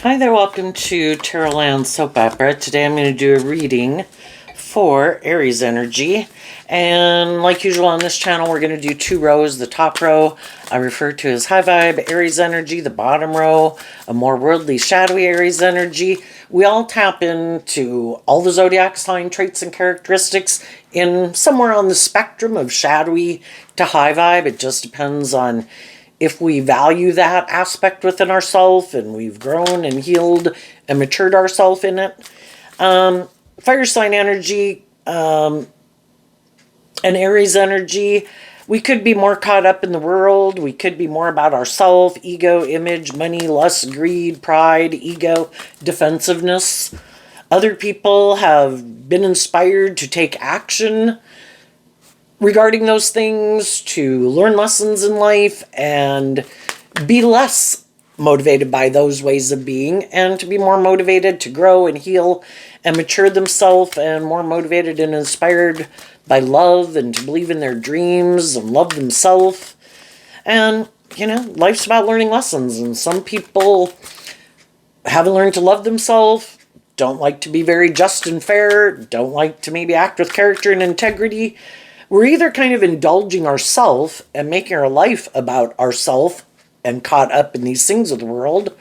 Hi there, welcome to Tarotland Soap Opera. Today I'm going to do a reading for Aries energy. And like usual on this channel, we're going to do two rows. The top row I refer to as high vibe Aries energy. The bottom row, a more worldly, shadowy Aries energy. We all tap into all the zodiac sign traits and characteristics in somewhere on the spectrum of shadowy to high vibe. It just depends on if we value that aspect within ourselves and we've grown and healed and matured ourselves in it. Fire sign energy and Aries energy, we could be more caught up in the world. We could be more about ourselves, ego, image, money, lust, greed, pride, ego, defensiveness. Other people have been inspired to take action regarding those things, to learn lessons in life and be less motivated by those ways of being, and to be more motivated to grow and heal and mature themselves, and more motivated and inspired by love and to believe in their dreams and love themselves. And, you know, life's about learning lessons, and some people haven't learned to love themselves, don't like to be very just and fair, don't like to maybe act with character and integrity. We're either kind of indulging ourselves and making our life about ourselves and caught up in these things of the world,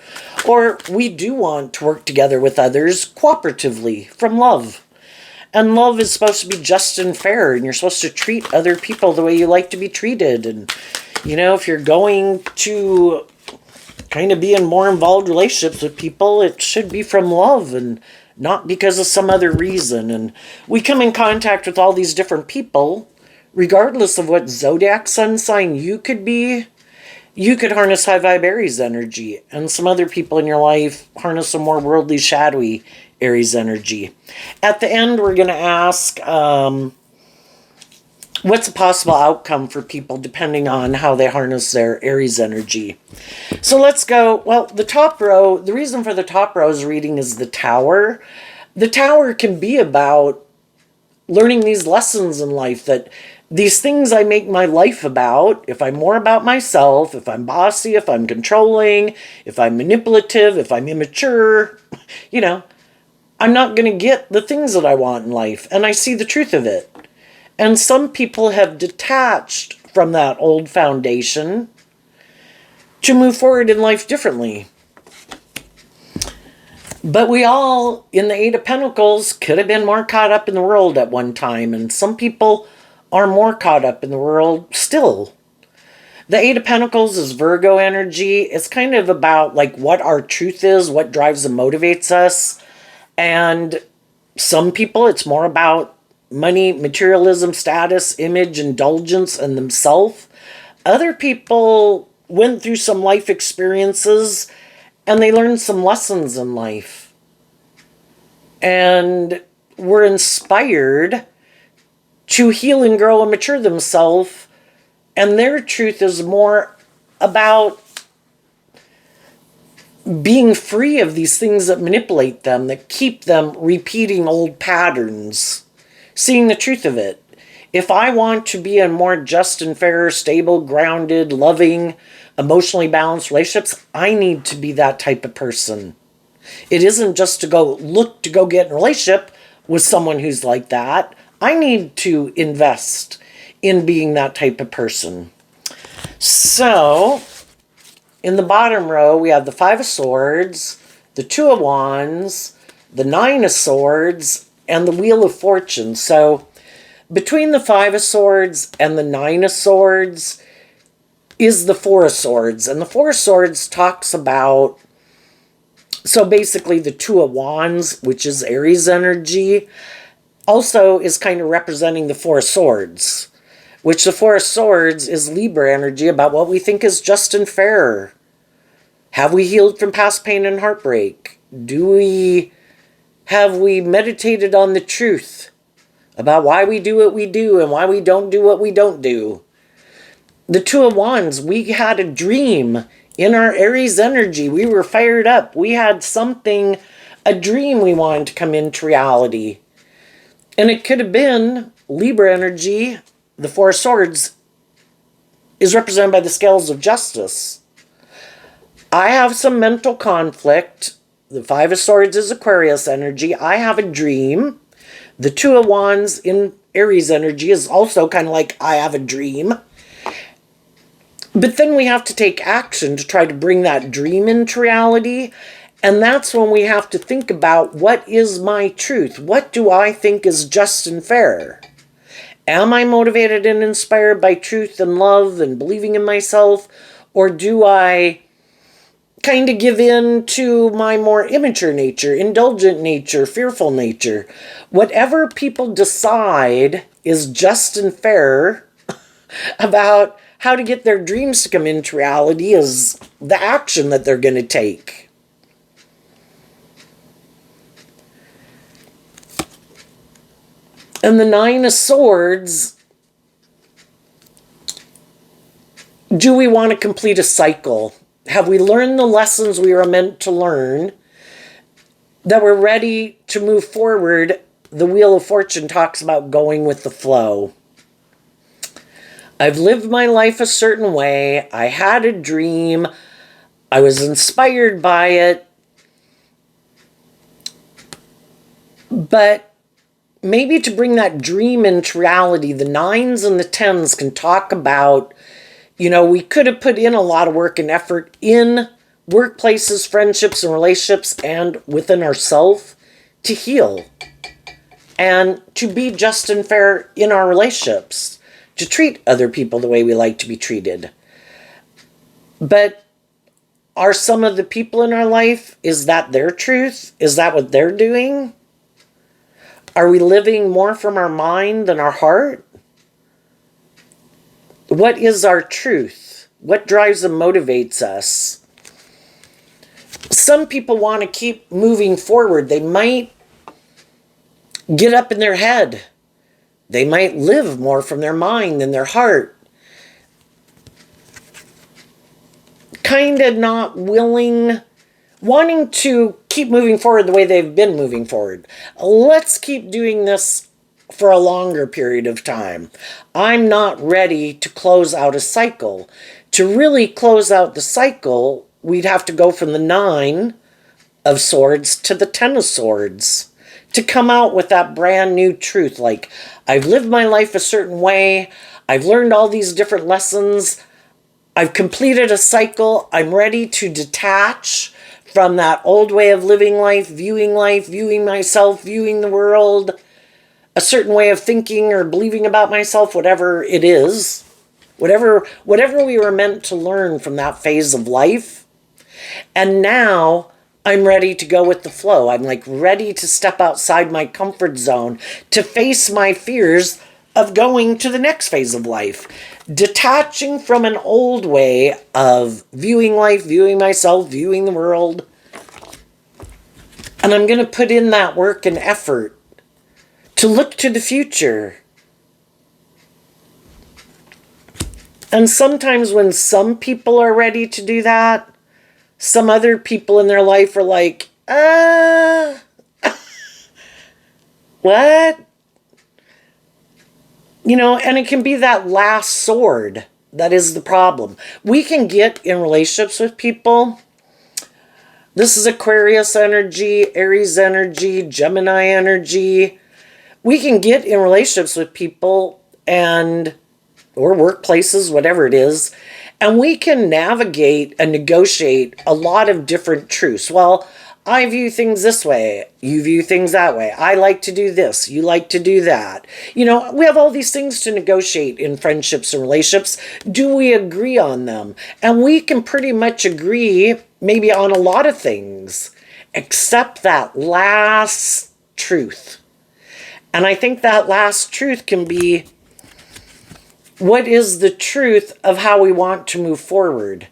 or we do want to work together with others cooperatively from love. And love is supposed to be just and fair, and you're supposed to treat other people the way you like to be treated. And, you know, if you're going to kind of be in more involved relationships with people, it should be from love and not because of some other reason. And we come in contact with all these different people, regardless of what zodiac sun sign you could be. You could harness high vibe Aries energy, and some other people in your life harness some more worldly, shadowy Aries energy. At the end, we're going to ask, what's a possible outcome for people depending on how they harness their Aries energy? So let's go. Well, the top row, the reason for the top row's reading is the Tower. The Tower can be about learning these lessons in life, that these things I make my life about, if I'm more about myself, if I'm bossy, if I'm controlling, if I'm manipulative, if I'm immature, you know, I'm not going to get the things that I want in life. And I see the truth of it. And some people have detached from that old foundation to move forward in life differently. But we all, in the Eight of Pentacles, could have been more caught up in the world at one time. And some people are more caught up in the world still. The Eight of Pentacles is Virgo energy. It's kind of about like what our truth is, what drives and motivates us. And some people, it's more about money, materialism, status, image, indulgence, and themselves. Other people went through some life experiences and they learned some lessons in life. And were inspired to heal and grow and mature themselves. And their truth is more about being free of these things that manipulate them, that keep them repeating old patterns, seeing the truth of it. If I want to be in more just and fair, stable, grounded, loving, emotionally balanced relationships, I need to be that type of person. It isn't just to go get in a relationship with someone who's like that. I need to invest in being that type of person. So, in the bottom row, we have the Five of Swords, the Two of Wands, the Nine of Swords, and the Wheel of Fortune. So, between the Five of Swords and the Nine of Swords is the Four of Swords. And the Four of Swords talks about, so basically the Two of Wands, which is Aries energy, also is kind of representing the Four of Swords, which the Four of Swords is Libra energy, about what we think is just and fair. Have we healed from past pain and heartbreak? Have we meditated on the truth about why we do what we do and why we don't do what we don't do? The Two of Wands, we had a dream in our Aries energy. We were fired up. We had something, a dream we wanted to come into reality. And it could have been Libra energy. The Four of Swords is represented by the scales of justice. I have some mental conflict The Five of Swords is Aquarius energy. I have a dream. The Two of Wands in Aries energy is also kind of like I have a dream. But then we have to take action to try to bring that dream into reality. And that's when we have to think about, what is my truth? What do I think is just and fair? Am I motivated and inspired by truth and love and believing in myself? Or do I kind of give in to my more immature nature, indulgent nature, fearful nature? Whatever people decide is just and fair about how to get their dreams to come into reality is the action that they're going to take. And the Nine of Swords, do we want to complete a cycle? Have we learned the lessons we were meant to learn, that we're ready to move forward? The Wheel of Fortune talks about going with the flow. I've lived my life a certain way. I had a dream. I was inspired by it. But maybe to bring that dream into reality, the nines and the tens can talk about, we could have put in a lot of work and effort in workplaces, friendships, and relationships, and within ourselves to heal and to be just and fair in our relationships, to treat other people the way we like to be treated. But are some of the people in our life, is that their truth? Is that what they're doing? Are we living more from our mind than our heart? What is our truth? What drives and motivates us? Some people want to keep moving forward. They might get up in their head. They might live more from their mind than their heart. Kind of not willing, wanting to keep moving forward the way they've been moving forward. Let's keep doing this for a longer period of time. I'm not ready to close out a cycle. To really close out the cycle, we'd have to go from the Nine of Swords to the Ten of Swords to come out with that brand new truth. Like, I've lived my life a certain way. I've learned all these different lessons. I've completed a cycle. I'm ready to detach from that old way of living life, viewing myself, viewing the world, a certain way of thinking or believing about myself, whatever it is, whatever we were meant to learn from that phase of life. And now I'm ready to go with the flow. I'm like ready to step outside my comfort zone, to face my fears of going to the next phase of life, detaching from an old way of viewing life, viewing myself, viewing the world. And I'm going to put in that work and effort to look to the future. And sometimes when some people are ready to do that, some other people in their life are like, what? And it can be that last sword that is the problem. We can get in relationships with people. This is Aquarius energy, Aries energy, Gemini energy. We can get in relationships with people or workplaces, whatever it is, and we can navigate and negotiate a lot of different truths. Well, I view things this way. You view things that way. I like to do this. You like to do that. We have all these things to negotiate in friendships and relationships. Do we agree on them? And we can pretty much agree maybe on a lot of things, except that last truth. And I think that last truth can be, what is the truth of how we want to move forward?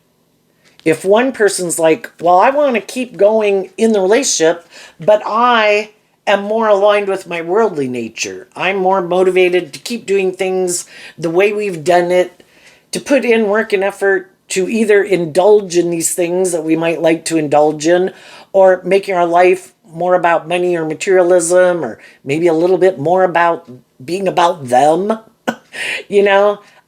If one person's like, well, I want to keep going in the relationship, but I am more aligned with my worldly nature. I'm more motivated to keep doing things the way we've done it, to put in work and effort to either indulge in these things that we might like to indulge in, or making our life more about money or materialism, or maybe a little bit more about being about them.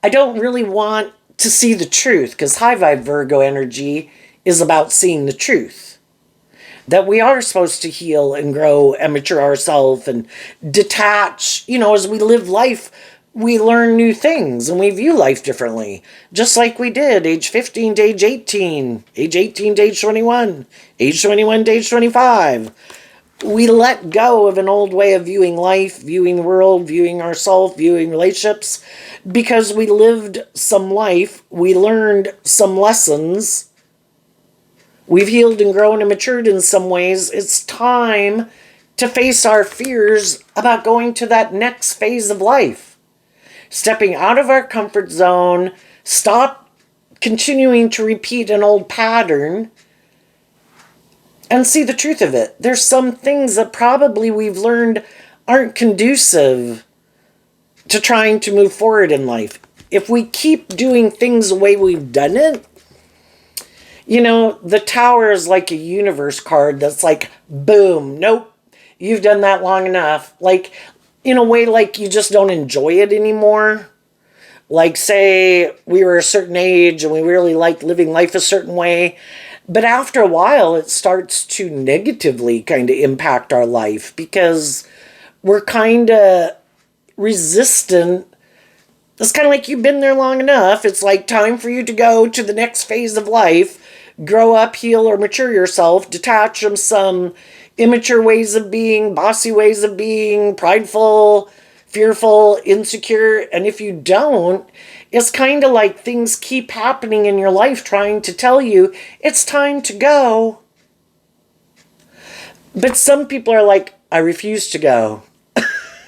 I don't really want to see the truth, because high vibe Virgo energy is about seeing the truth. that we are supposed to heal and grow and mature ourselves and detach. As we live life, we learn new things and we view life differently. Just like we did age 15 to age 18, age 18 to age 21, age 21 to age 25. We let go of an old way of viewing life, viewing the world, viewing ourselves, viewing relationships, because we lived some life, we learned some lessons, we've healed and grown and matured in some ways. It's time to face our fears about going to that next phase of life. Stepping out of our comfort zone, stop continuing to repeat an old pattern, and see the truth of it. There's some things that probably we've learned aren't conducive to trying to move forward in life. If we keep doing things the way we've done it, the Tower is like a universe card that's like, boom, nope, you've done that long enough. Like, in a way, like you just don't enjoy it anymore. Like, say we were a certain age and we really liked living life a certain way, but after a while it starts to negatively kind of impact our life because we're kind of resistant. It's kind of like you've been there long enough. It's like time for you to go to the next phase of life, grow up, heal, or mature yourself, detach from some immature ways of being, bossy ways of being, prideful, fearful, insecure. And if you don't, it's kind of like things keep happening in your life trying to tell you it's time to go. But some people are like, I refuse to go.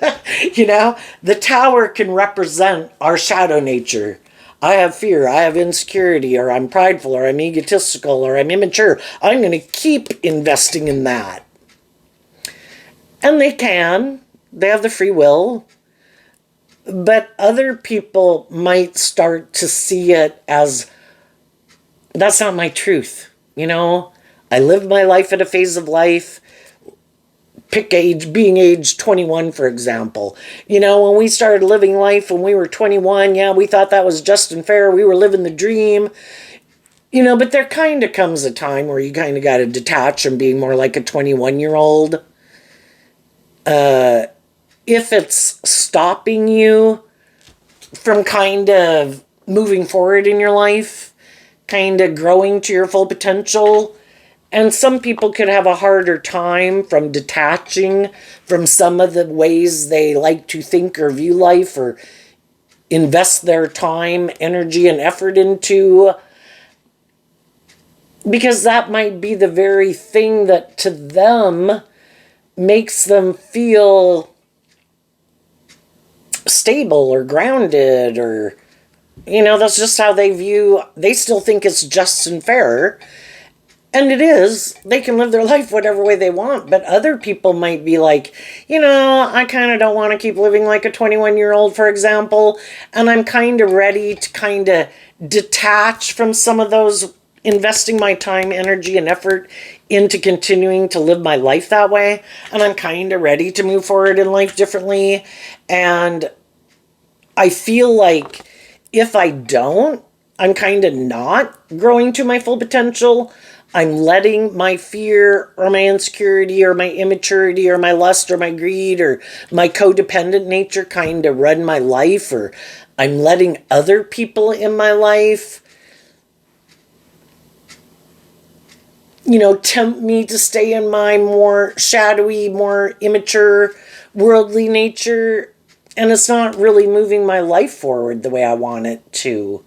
The Tower can represent our shadow nature. I have fear, I have insecurity, or I'm prideful, or I'm egotistical, or I'm immature. I'm going to keep investing in that. And they have the free will. But other people might start to see it as, that's not my truth. I lived my life at a phase of life. Pick age, being age 21, for example. When we started living life when we were 21, yeah, we thought that was just and fair. We were living the dream. But there kind of comes a time where you kind of got to detach from being more like a 21-year-old. If it's stopping you from kind of moving forward in your life, kind of growing to your full potential. And some people could have a harder time from detaching from some of the ways they like to think or view life or invest their time, energy, and effort into, because that might be the very thing that to them makes them feel stable or grounded, or that's just how they still think it's just and fair. And it is. They can live their life whatever way they want. But other people might be like, I kind of don't want to keep living like a 21-year-old, for example. And I'm kind of ready to kind of detach from some of those, investing my time, energy, and effort into continuing to live my life that way. And I'm kind of ready to move forward in life differently. And I feel like if I don't, I'm kind of not growing to my full potential. I'm letting my fear or my insecurity or my immaturity or my lust or my greed or my codependent nature kind of run my life, or I'm letting other people in my life, tempt me to stay in my more shadowy, more immature, worldly nature. And it's not really moving my life forward the way I want it to.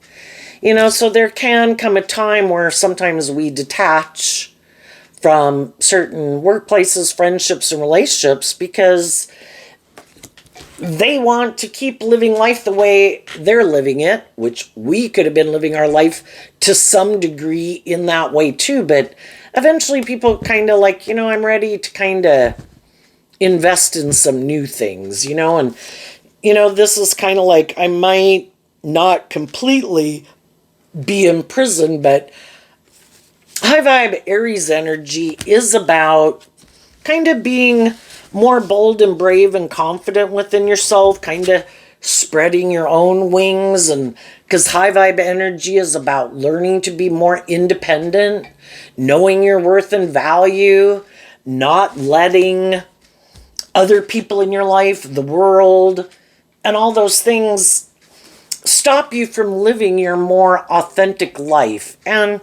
So there can come a time where sometimes we detach from certain workplaces, friendships, and relationships because they want to keep living life the way they're living it, which we could have been living our life to some degree in that way too. But eventually people kind of like, I'm ready to kind of invest in some new things, and, this is kind of like, I might not completely be in prison, but high vibe Aries energy is about kind of being more bold and brave and confident within yourself, kind of spreading your own wings, and because high vibe energy is about learning to be more independent, knowing your worth and value, not letting other people in your life, the world, and all those things stop you from living your more authentic life. And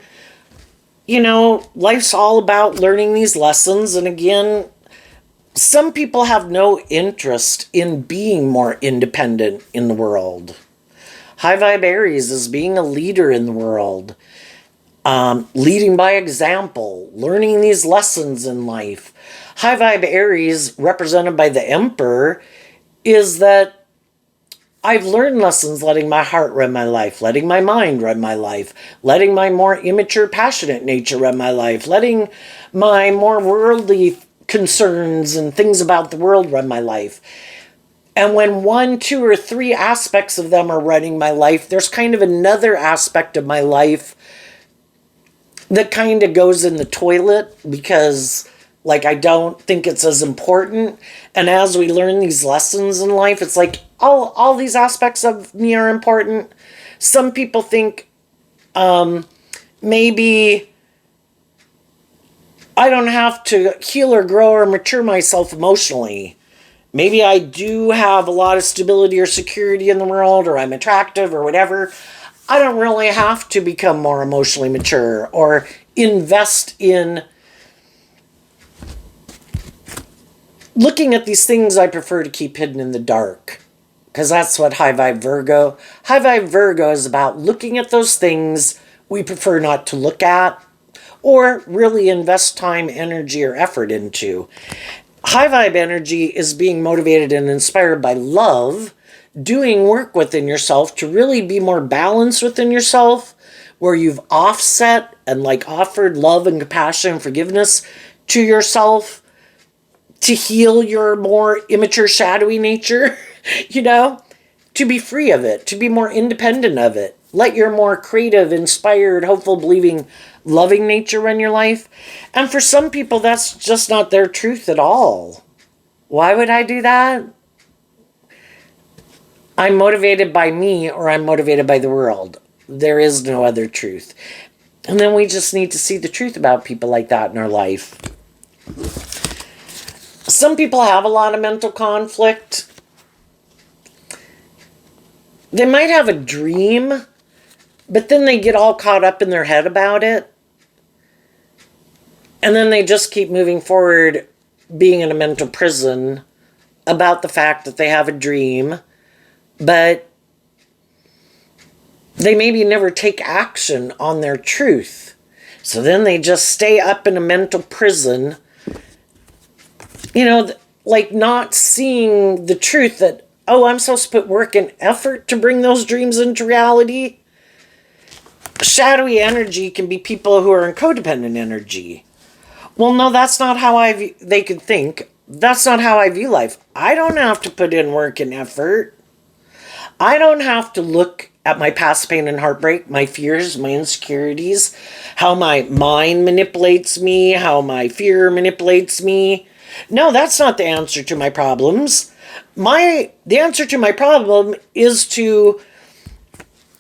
life's all about learning these lessons. And again, some people have no interest in being more independent in the world. High vibe Aries is being a leader in the world, leading by example, learning these lessons in life. High vibe Aries, represented by the Emperor, is that I've learned lessons letting my heart run my life, letting my mind run my life, letting my more immature, passionate nature run my life, letting my more worldly concerns and things about the world run my life. And when 1, 2, or 3 aspects of them are running my life, there's kind of another aspect of my life that kind of goes in the toilet because I don't think it's as important. And as we learn these lessons in life, it's like all these aspects of me are important. Some people think maybe I don't have to heal or grow or mature myself emotionally. Maybe I do have a lot of stability or security in the world, or I'm attractive or whatever. I don't really have to become more emotionally mature or invest in looking at these things I prefer to keep hidden in the dark. Because that's what High Vibe Virgo is about, looking at those things we prefer not to look at or really invest time, energy, or effort into. High Vibe energy is being motivated and inspired by love, doing work within yourself to really be more balanced within yourself, where you've offset and offered love and compassion and forgiveness to yourself to heal your more immature, shadowy nature, to be free of it, to be more independent of it. Let your more creative, inspired, hopeful, believing, loving nature run your life. And for some people, that's just not their truth at all. Why would I do that? I'm motivated by me, or I'm motivated by the world. There is no other truth. And then we just need to see the truth about people like that in our life. Some people have a lot of mental conflict. They might have a dream, but then they get all caught up in their head about it. And then they just keep moving forward, being in a mental prison about the fact that they have a dream, but they maybe never take action on their truth. So then they just stay up in a mental prison, not seeing the truth that, I'm supposed to put work and effort to bring those dreams into reality. Shadowy energy can be people who are in codependent energy. Well, no, that's not how they could think. That's not how I view life. I don't have to put in work and effort. I don't have to look at my past pain and heartbreak, my fears, my insecurities, how my mind manipulates me, how my fear manipulates me. No, that's not the answer to my problems. The answer to my problem is to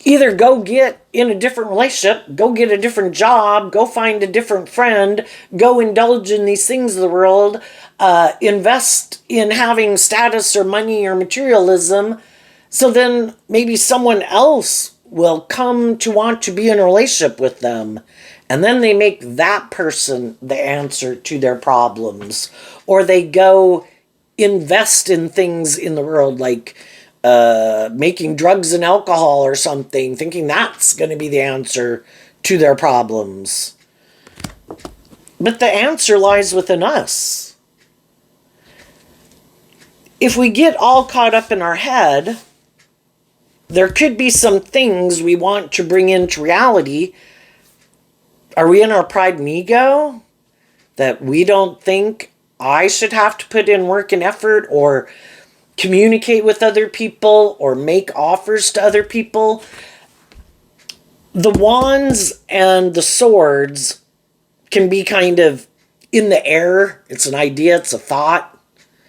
either go get in a different relationship, go get a different job, go find a different friend, go indulge in these things of the world, invest in having status or money or materialism, so then maybe someone else will come to want to be in a relationship with them. And then they make that person the answer to their problems. Or they go invest in things in the world like making drugs and alcohol or something, thinking that's going to be the answer to their problems. But the answer lies within us. If we get all caught up in our head, there could be some things we want to bring into reality. Are we in our pride and ego that we don't think I should have to put in work and effort or communicate with other people or make offers to other people? The wands and the swords can be kind of in the air. It's an idea, it's a thought,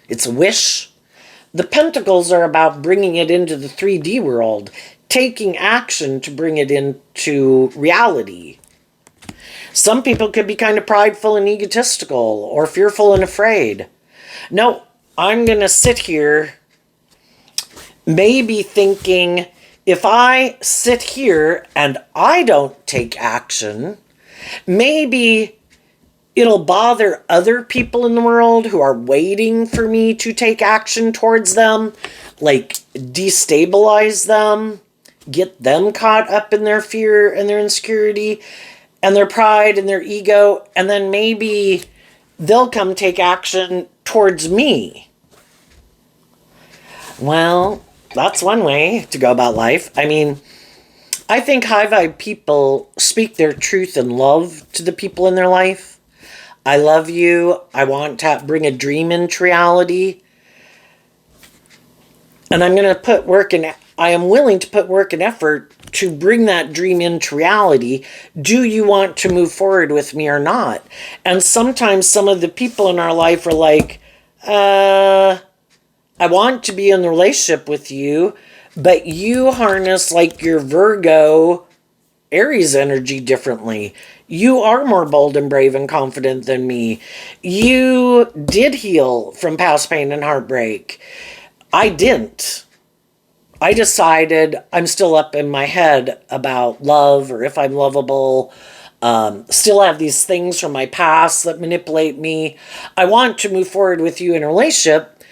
it's a wish. The Pentacles are about bringing it into the 3D world, taking action to bring it into reality. Some people could be kind of prideful and egotistical, or fearful and afraid. No, I'm going to sit here maybe thinking, if I sit here and I don't take action, maybe it'll bother other people in the world who are waiting for me to take action towards them, like destabilize them, get them caught up in their fear and their insecurity and their pride and their ego, and then maybe they'll come take action towards me. Well, that's one way to go about life. I mean, I think high vibe people speak their truth and love to the people in their life. I love you. I want to bring a dream into reality. And I'm going to put work in. I am willing to put work and effort to bring that dream into reality. Do you want to move forward with me or not? And sometimes some of the people in our life are like, I want to be in the relationship with you, but you harness like your Virgo Aries energy differently. You are more bold and brave and confident than me. You did heal from past pain and heartbreak. I didn't. I decided I'm still up in my head about love, or if I'm lovable. Still have these things from my past that manipulate me. I want to move forward with you in a relationship,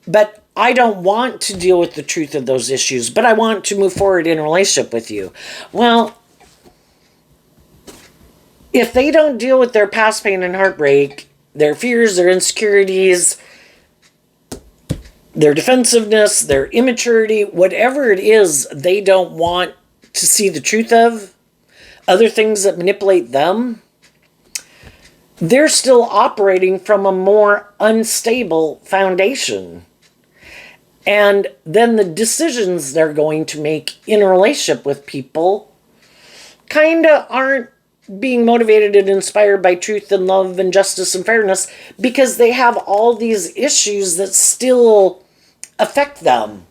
but I don't want to deal with the truth of those issues, but I want to move forward in a relationship with you. Well, if they don't deal with their past pain and heartbreak, their fears, their insecurities, their defensiveness, their immaturity, whatever it is they don't want to see the truth of, other things that manipulate them, they're still operating from a more unstable foundation. And then the decisions they're going to make in a relationship with people kind of aren't being motivated and inspired by truth and love and justice and fairness, because they have all these issues that still affect them.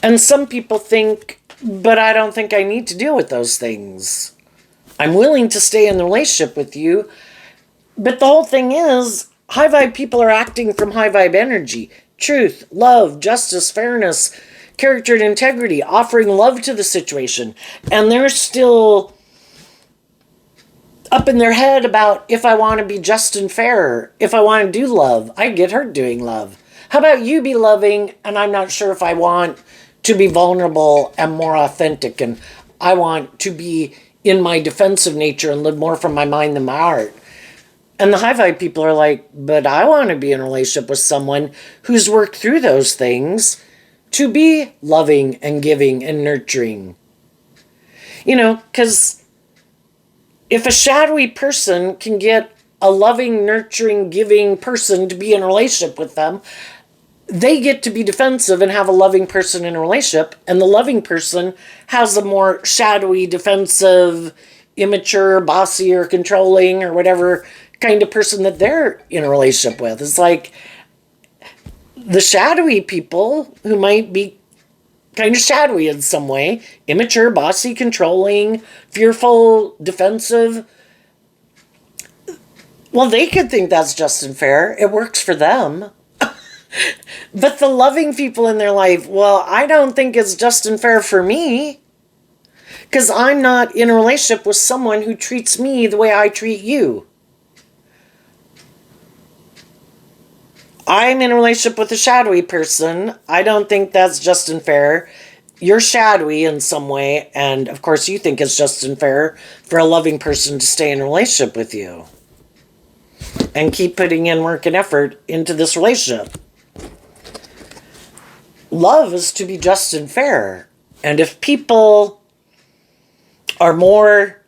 And some people think, but I don't think I need to deal with those things. I'm willing to stay in the relationship with you. But the whole thing is, high vibe people are acting from high vibe energy. Truth, love, justice, fairness, character and integrity, offering love to the situation. And they're still up in their head about, if I want to be just and fair, if I want to do love, I get hurt doing love. How about you be loving, and I'm not sure if I want to be vulnerable and more authentic, and I want to be in my defensive nature and live more from my mind than my heart. And the high vibe people are like, but I want to be in a relationship with someone who's worked through those things to be loving and giving and nurturing. You know, because if a shadowy person can get a loving, nurturing, giving person to be in a relationship with them, they get to be defensive and have a loving person in a relationship, and the loving person has a more shadowy, defensive, immature, bossy, or controlling, or whatever kind of person that they're in a relationship with. It's like the shadowy people who might be kind of shadowy in some way, immature, bossy, controlling, fearful, defensive, well, they could think that's just and fair. It works for them. But the loving people in their life, well, I don't think it's just and fair for me, because I'm not in a relationship with someone who treats me the way I treat you. I'm in a relationship with a shadowy person. I don't think that's just and fair. You're shadowy in some way, and of course you think it's just and fair for a loving person to stay in a relationship with you and keep putting in work and effort into this relationship. Love is to be just and fair. And if people are more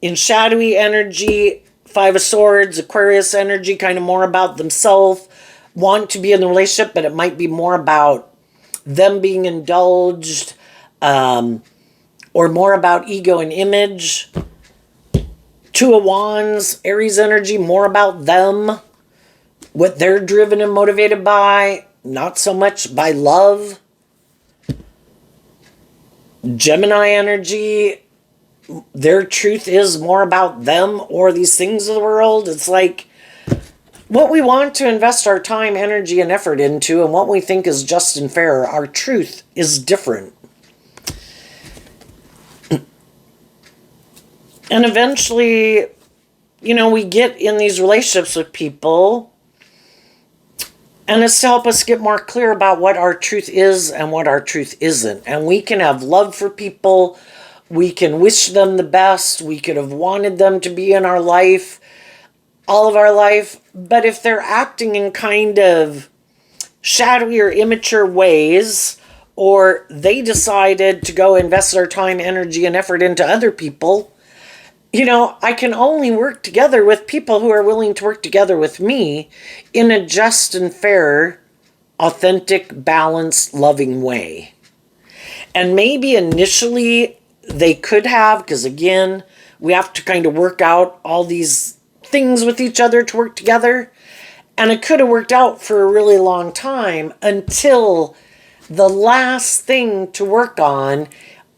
in shadowy energy, Five of Swords, Aquarius energy, kind of more about themselves, want to be in the relationship, but it might be more about them being indulged, or more about ego and image. Two of Wands, Aries energy, more about them, what they're driven and motivated by. not so much by love. Gemini energy, their truth is more about them or these things of the world. It's like what we want to invest our time, energy, and effort into and what we think is just and fair, our truth is different. And eventually, we get in these relationships with people, and it's to help us get more clear about what our truth is and what our truth isn't. And we can have love for people. We can wish them the best. We could have wanted them to be in our life, all of our life. But if they're acting in kind of shadowy or immature ways, or they decided to go invest their time, energy, and effort into other people, I can only work together with people who are willing to work together with me in a just and fair, authentic, balanced, loving way. And maybe initially they could have, because again, we have to kind of work out all these things with each other to work together. And it could have worked out for a really long time until the last thing to work on,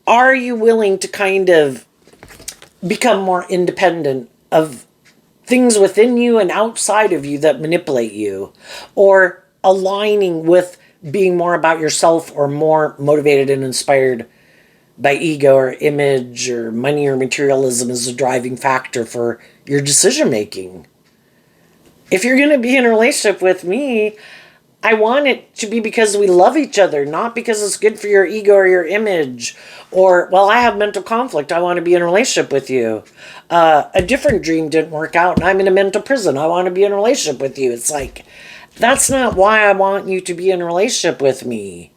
are you willing to kind of become more independent of things within you and outside of you that manipulate you, or aligning with being more about yourself or more motivated and inspired by ego or image or money or materialism as a driving factor for your decision making. If you're going to be in a relationship with me, I want it to be because we love each other, not because it's good for your ego or your image, or, well, I have mental conflict, I want to be in a relationship with you. A different dream didn't work out and I'm in a mental prison, I want to be in a relationship with you. It's like, that's not why I want you to be in a relationship with me.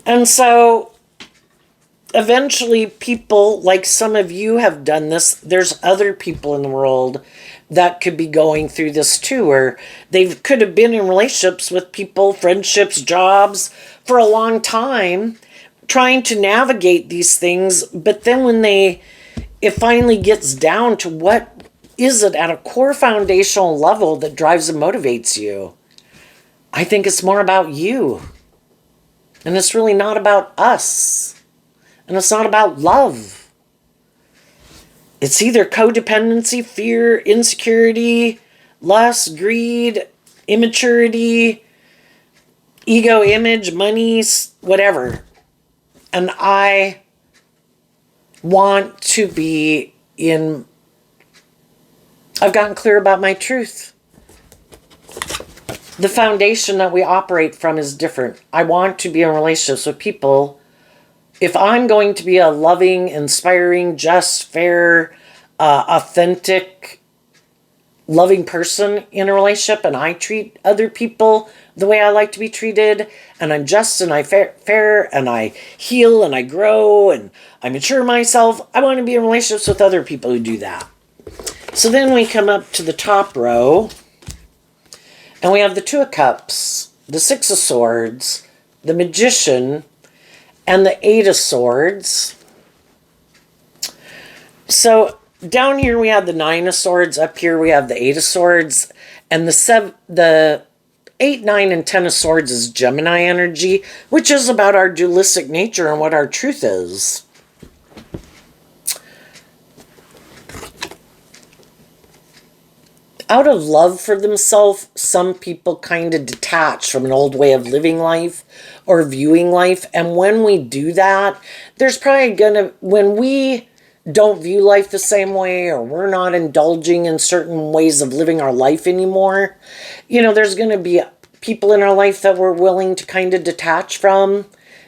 And so eventually people, like some of you have done this, there's other people in the world that could be going through this too, where they could have been in relationships with people, friendships, jobs for a long time, trying to navigate these things. But then when it finally gets down to what is it at a core foundational level that drives and motivates you, I think it's more about you. And it's really not about us. And it's not about love. It's either codependency, fear, insecurity, lust, greed, immaturity, ego, image, money, whatever. And I want to be I've gotten clear about my truth. The foundation that we operate from is different. I want to be in relationships with people. If I'm going to be a loving, inspiring, just, fair, authentic, loving person in a relationship, and I treat other people the way I like to be treated, and I'm just and I'm fair, and I heal and I grow and I mature myself, I want to be in relationships with other people who do that. So then we come up to the top row, and we have the Two of Cups, the Six of Swords, the Magician, and the Eight of Swords. So down here we have the Nine of Swords. Up here we have the Eight of Swords. And the 8, 9, and 10 of Swords is Gemini energy, which is about our dualistic nature and what our truth is. Out of love for themselves, some people kind of detach from an old way of living life or viewing life. And when we do that, there's probably when we don't view life the same way, or we're not indulging in certain ways of living our life anymore, there's going to be people in our life that we're willing to kind of detach from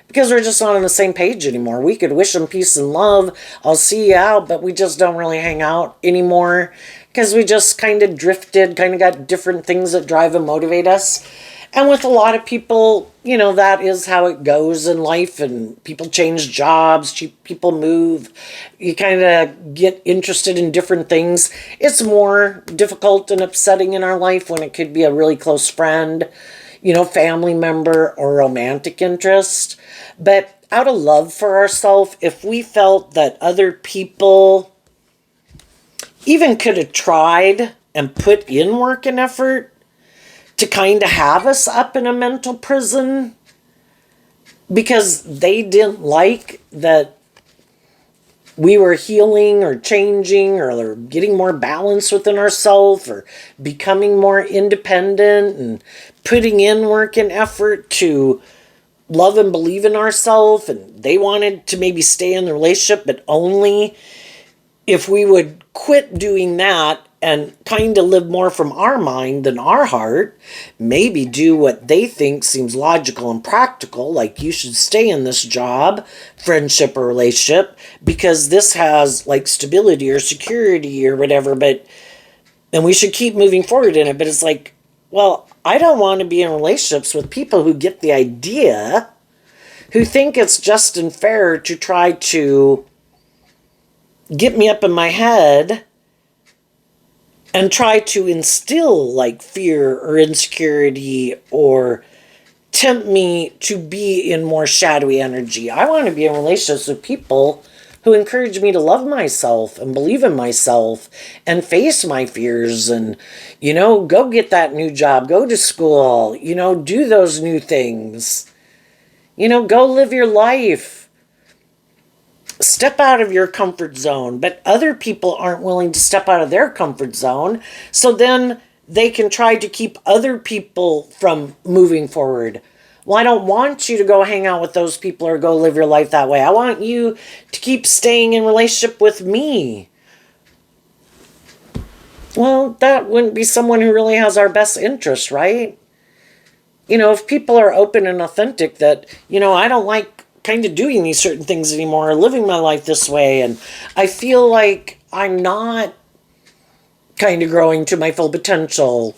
because we're just not on the same page anymore. We could wish them peace and love, I'll see you out, but we just don't really hang out anymore because we just kind of drifted, kind of got different things that drive and motivate us. And with a lot of people, that is how it goes in life, and people change jobs, people move, you kind of get interested in different things. It's more difficult and upsetting in our life when it could be a really close friend, family member, or romantic interest. But out of love for ourselves, if we felt that other people even could have tried and put in work and effort to kind of have us up in a mental prison because they didn't like that we were healing or changing or getting more balance within ourselves or becoming more independent and putting in work and effort to love and believe in ourselves. And they wanted to maybe stay in the relationship, but only if we would quit doing that and kind of live more from our mind than our heart, maybe do what they think seems logical and practical, like you should stay in this job, friendship, or relationship, because this has like stability or security or whatever, and we should keep moving forward in it. But it's like, well, I don't want to be in relationships with people who get the idea, who think it's just and fair to try to get me up in my head and try to instill like fear or insecurity or tempt me to be in more shadowy energy. I want to be in relationships with people who encourage me to love myself and believe in myself and face my fears and, go get that new job, go to school, do those new things, go live your life. Step out of your comfort zone, but other people aren't willing to step out of their comfort zone. So then they can try to keep other people from moving forward. Well, I don't want you to go hang out with those people or go live your life that way. I want you to keep staying in relationship with me. Well, that wouldn't be someone who really has our best interest, right? If people are open and authentic that, I don't like kind of doing these certain things anymore or living my life this way, and I feel like I'm not kind of growing to my full potential.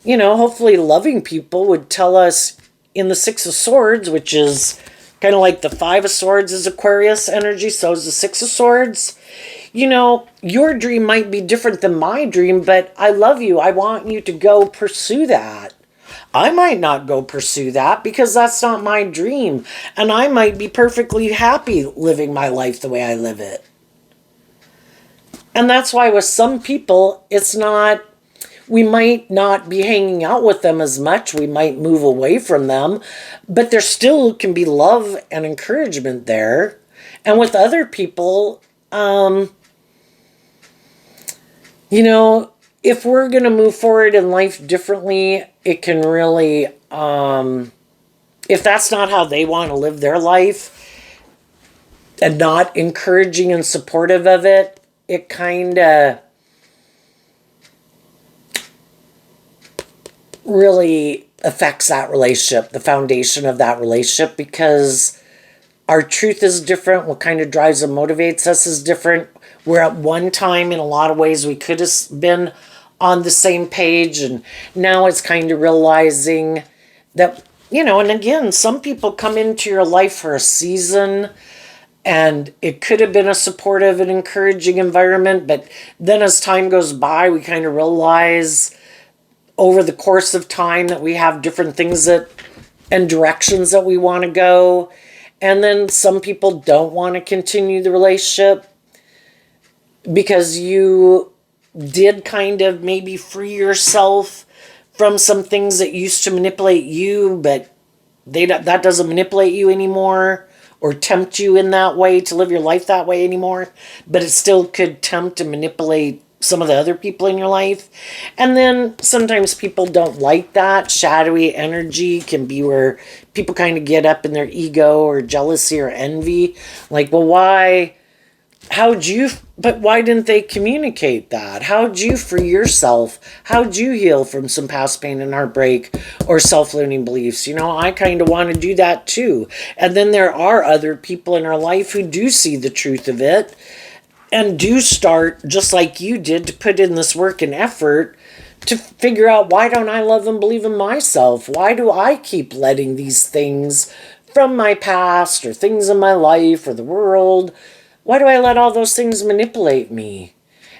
Hopefully loving people would tell us in the Six of Swords, which is kind of like the Five of Swords is Aquarius energy, so is the Six of Swords. Your dream might be different than my dream, but I love you. I want you to go pursue that. I might not go pursue that because that's not my dream. And I might be perfectly happy living my life the way I live it. And that's why with some people, we might not be hanging out with them as much. We might move away from them, but there still can be love and encouragement there. And with other people, if we're going to move forward in life differently, it can really, if that's not how they want to live their life and not encouraging and supportive of it, it kind of really affects that relationship, the foundation of that relationship, because our truth is different. What kind of drives and motivates us is different. Where at one time, in a lot of ways, we could have been on the same page, and now it's kind of realizing that, and again, some people come into your life for a season, and it could have been a supportive and encouraging environment, but then as time goes by, we kind of realize over the course of time that we have different things and directions that we want to go, and then some people don't want to continue the relationship because you did kind of maybe free yourself from some things that used to manipulate you, but that doesn't manipulate you anymore or tempt you in that way to live your life that way anymore, but it still could tempt and manipulate some of the other people in your life. And then sometimes people don't like that. Shadowy energy can be where people kind of get up in their ego or jealousy or envy. Like, well, why didn't they communicate that? How'd you free yourself? How'd you heal from some past pain and heartbreak or self-limiting beliefs? I kind of want to do that too. And then there are other people in our life who do see the truth of it and do start, just like you did, to put in this work and effort to figure out, why don't I love and believe in myself? Why do I keep letting these things from my past or things in my life or the world, why do I let all those things manipulate me?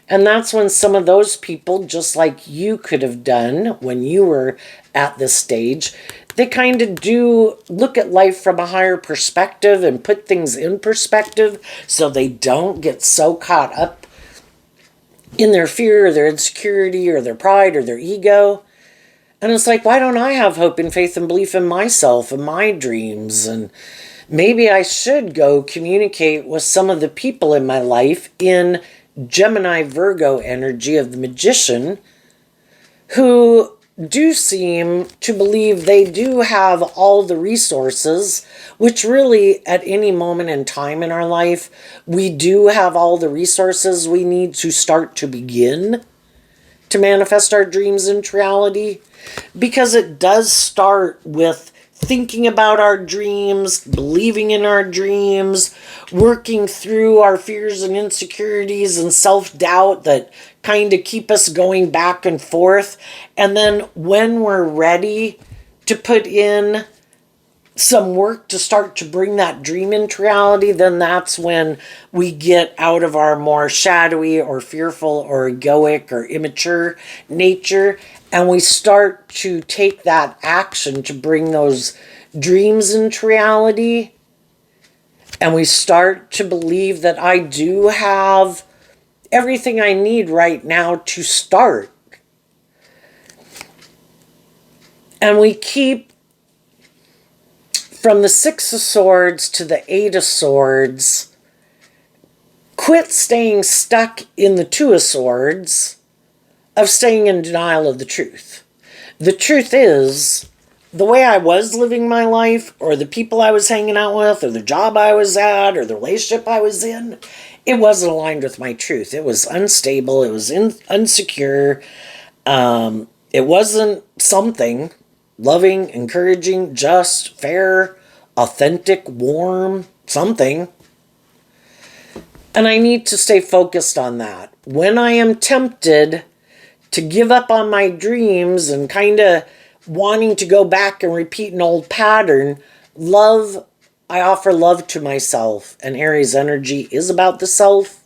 And that's when some of those people, just like you could have done when you were at this stage, they kind of do look at life from a higher perspective and put things in perspective so they don't get so caught up in their fear or their insecurity or their pride or their ego. And it's like, why don't I have hope and faith and belief in myself and my dreams? And maybe I should go communicate with some of the people in my life in Gemini Virgo energy of the magician who do seem to believe they do have all the resources, which really at any moment in time in our life, we do have all the resources we need to start to begin to manifest our dreams into reality. Because it does start with thinking about our dreams, believing in our dreams, working through our fears and insecurities and self-doubt that kind of keep us going back and forth. And then when we're ready to put in some work to start to bring that dream into reality, then that's when we get out of our more shadowy or fearful or egoic or immature nature, and we start to take that action to bring those dreams into reality. And we start to believe that I do have everything I need right now to start. And we keep from the Six of Swords to the Eight of Swords, quit staying stuck in the Two of Swords of staying in denial of the truth. The truth is, the way I was living my life, or the people I was hanging out with, or the job I was at, or the relationship I was in, it wasn't aligned with my truth. It was unstable. It was insecure. It wasn't something loving, encouraging, just, fair, authentic, warm, something. And I need to stay focused on that. When I am tempted to give up on my dreams and kind of wanting to go back and repeat an old pattern, I offer love to myself. And Aries energy is about the self.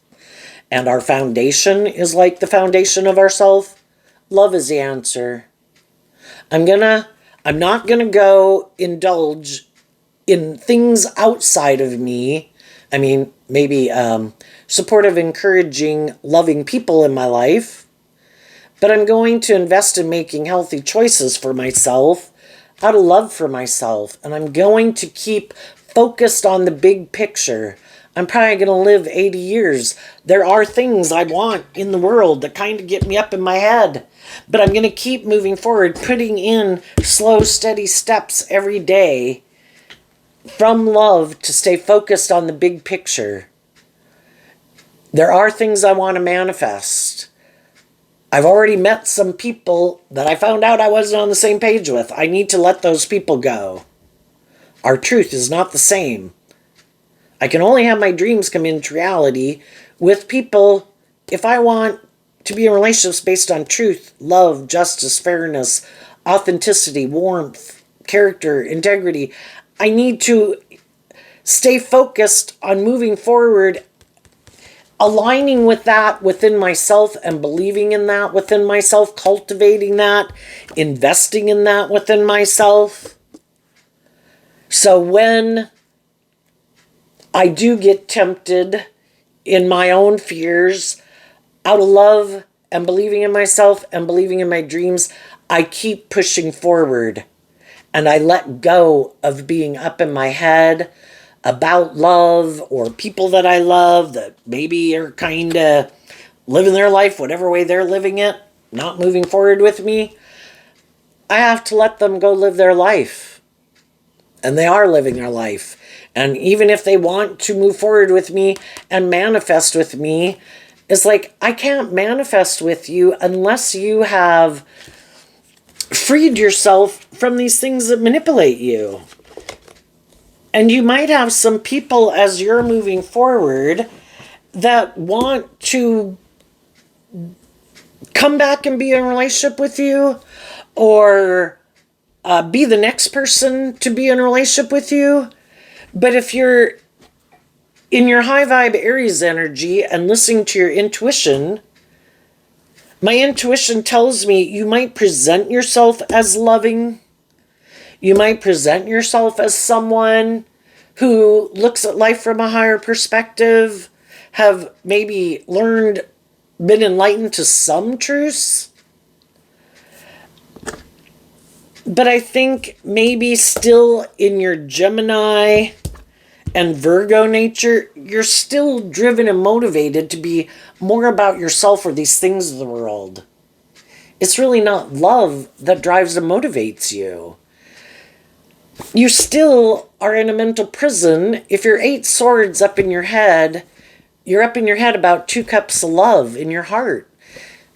And our foundation is like the foundation of our self. Love is the answer. I'm not gonna go indulge in things outside of me. I mean, maybe supportive, encouraging, loving people in my life. But I'm going to invest in making healthy choices for myself out of love for myself. And I'm going to keep focused on the big picture. I'm probably going to live 80 years. There are things I want in the world that kind of get me up in my head. But I'm going to keep moving forward, putting in slow, steady steps every day from love to stay focused on the big picture. There are things I want to manifest. I've already met some people that I found out I wasn't on the same page with. I need to let those people go. Our truth is not the same. I can only have my dreams come into reality with people if I want to be in relationships based on truth, love, justice, fairness, authenticity, warmth, character, integrity. I need to stay focused on moving forward, aligning with that within myself and believing in that within myself, cultivating that, investing in that within myself. So when I do get tempted in my own fears, out of love and believing in myself and believing in my dreams, I keep pushing forward. And I let go of being up in my head about love or people that I love that maybe are kind of living their life whatever way they're living it, not moving forward with me. I have to let them go live their life. And they are living their life. And even if they want to move forward with me and manifest with me, it's like, I can't manifest with you unless you have freed yourself from these things that manipulate you. And you might have some people as you're moving forward that want to come back and be in a relationship with you, or be the next person to be in a relationship with you. But if you're in your high vibe Aries energy and listening to your intuition, my intuition tells me you might present yourself as loving. You might present yourself as someone who looks at life from a higher perspective, have maybe been enlightened to some truths. But I think maybe still in your Gemini and Virgo nature, you're still driven and motivated to be more about yourself or these things of the world. It's really not love that drives and motivates you. You still are in a mental prison. If you're 8 swords up in your head, you're up in your head about 2 cups of love in your heart.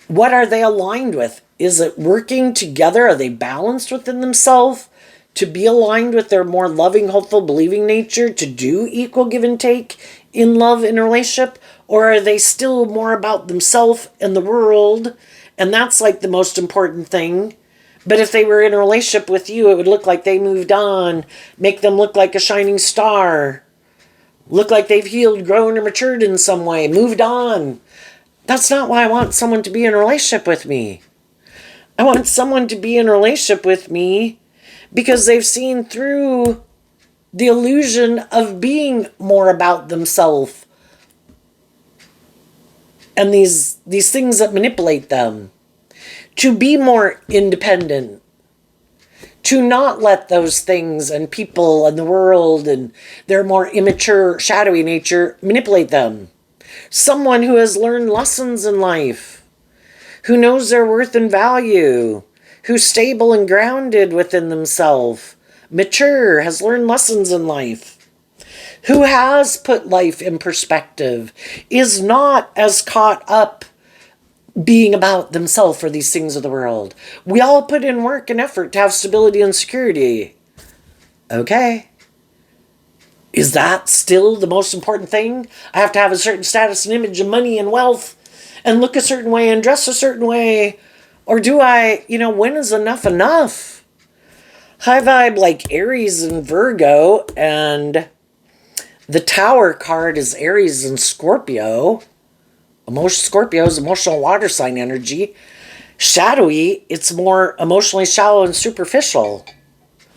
What are they aligned with? Is it working together? Are they balanced within themselves to be aligned with their more loving, hopeful, believing nature, to do equal give and take in love in a relationship? Or are they still more about themselves and the world? And that's like the most important thing. But if they were in a relationship with you, it would look like they moved on, make them look like a shining star, look like they've healed, grown, or matured in some way, moved on. That's not why I want someone to be in a relationship with me. I want someone to be in a relationship with me because they've seen through the illusion of being more about themselves and these things that manipulate them. To be more independent. To not let those things and people and the world and their more immature, shadowy nature manipulate them. Someone who has learned lessons in life, who knows their worth and value, who's stable and grounded within themselves, mature, has learned lessons in life, who has put life in perspective, is not as caught up being about themselves or these things of the world. We all put in work and effort to have stability and security. Okay. Is that still the most important thing? I have to have a certain status and image and money and wealth and look a certain way and dress a certain way? Or do I, when is enough enough? High vibe like Aries and Virgo, and the Tower card is Aries and Scorpio. Scorpio is emotional water sign energy. Shadowy, it's more emotionally shallow and superficial.